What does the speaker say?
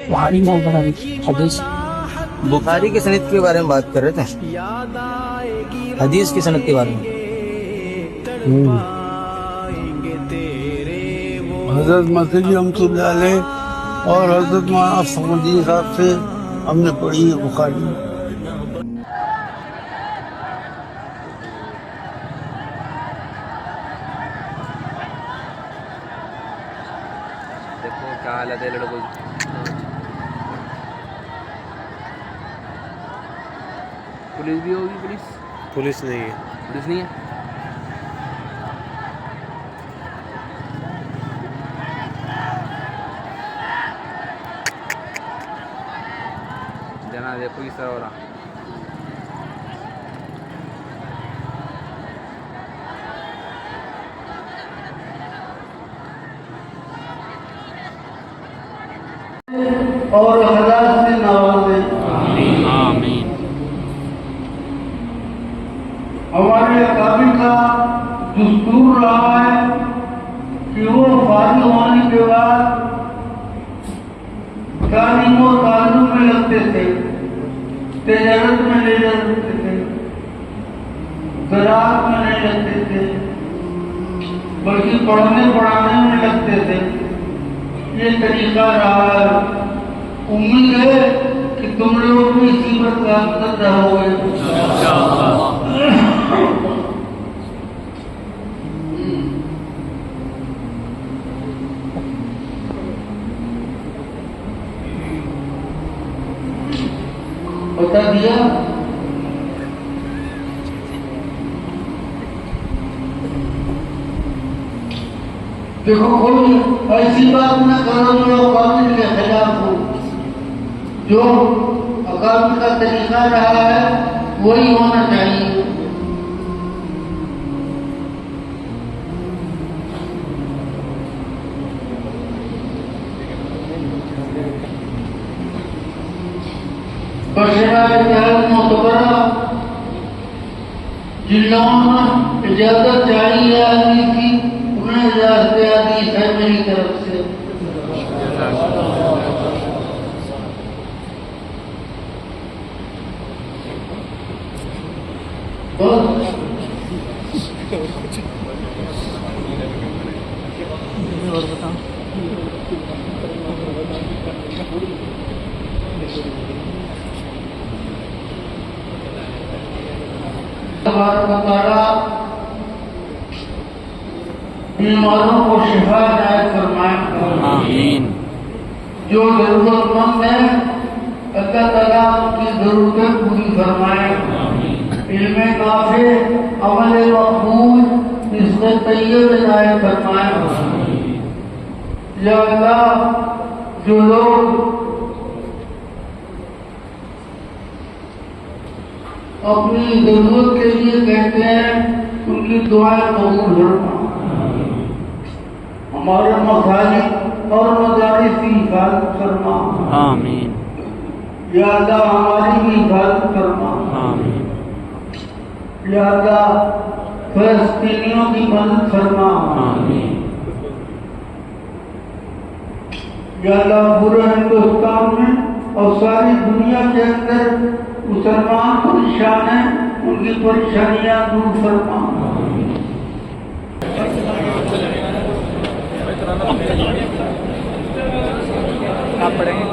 हदीस बुखारी की सनद के बारे में बात कर रहे थे, हदीस की सनद के बारे में। हजरत मसीह रहमतुल्लाह अलैह और हजरत मौलाना फखरुद्दीन साहब से हमने पढ़ी है बुखारी। देखो क्या हालत है लड़कों की। पुलिस भी होगी? पुलिस नहीं है। पुलिस नहीं है। जना देखो किस तरह हो रहा। और हलाल से नवाजे। आमीन। हमारे अकाबिर का दस्तूर रहा है कि वो फारिग होने के बाद तालीम और ताल्लुम में लगते थे, तिजारत में ले लगते थे, ज़राअत में नहीं लगते थे, बल्कि पढ़ने पढ़ाने में लगते थे। ये तरीका रहा है। उम्मीद है कि तुम लोग भी इसी पर काम कर रहोगे। बता दिया। देखो कोई ऐसी बात न करो जो अकाबिर के खिलाफ हो। जो अकाबिर का तरीका रहा है वही होना चाहिए। जिन लोगों ने इजाजत जारी है आदमी की, उन्हें इजाजत आदि है मेरी तरफ से। बीमारों को शिफा इनायत फरमाए। आमीन। जो जरूरतमंद है अल्लाह ताला उनकी जरूरतें पूरी फरमाए। इल्मे नाफे, अमल मकबूल, रिज़्क़ तय्यब इनायत फरमाए। या अल्लाह, जो लोग अपनी जरूरत के लिए कहते हैं उनकी दुआएं कबूल फरमा। हमारे मसाजिद और मदारिस की हिफाजत फरमा। आमीन। या अल्लाह हमारी भी हिफाजत फरमा। आमीन। या अल्लाह फलस्तीनियों की मदद फरमा। आमीन। या अल्लाह पूरे हिंदुस्तान में और सारी दुनिया के अंदर मुसलमान परेशान हैं, उनकी परेशानियां दूर फरमा। आप पढ़ेंगे?